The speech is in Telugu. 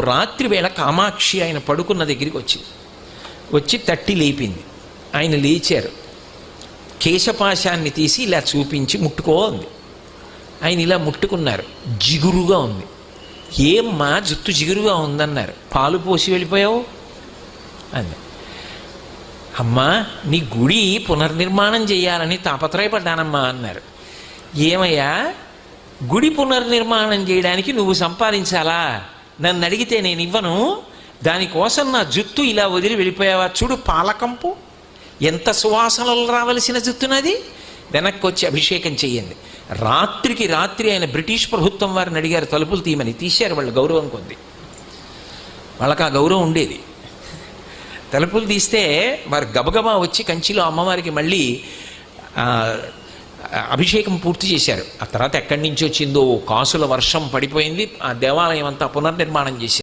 రాత్రి వేళ కామాక్షి ఆయన పడుకున్న దగ్గరికి వచ్చి తట్టి లేపింది. ఆయన లేచారు. కేశపాశాన్ని తీసి ఇలా చూపించి ముట్టుకో అంది. ఆయన ఇలా ముట్టుకున్నారు. జిగురుగా ఉంది. ఏమ్మా జుట్టు జిగురుగా ఉందన్నారు. పాలు పోసి వెళ్ళిపోయావు అంది. అమ్మా నీ గుడి పునర్నిర్మాణం చేయాలని తాపత్రయపడ్డానమ్మా అన్నారు. ఏమయ్యా గుడి పునర్నిర్మాణం చేయడానికి నువ్వు సంపాదించాలా? నన్ను అడిగితే నేను ఇవ్వను. దానికోసం నా జుత్తు ఇలా వదిలి వెళ్ళిపోయావా? చూడు పాలకంపు ఎంత సువాసనలు రావలసిన జుత్తునది. వెనక్కి వచ్చి అభిషేకం చెయ్యండి. రాత్రికి రాత్రి ఆయన బ్రిటిష్ ప్రభుత్వం వారిని అడిగారు తలుపులు తీయమని. తీశారు. వాళ్ళు గౌరవం కొంది. వాళ్ళకి ఆ గౌరవం ఉండేది. తలుపులు తీస్తే వారు గబగబా వచ్చి కంచిలో అమ్మవారికి మళ్ళీ అభిషేకం పూర్తి చేశారు. ఆ తర్వాత ఎక్కడి నుంచి వచ్చిందో కాసుల వర్షం పడిపోయింది. ఆ దేవాలయం అంతా పునర్నిర్మాణం చేశారు.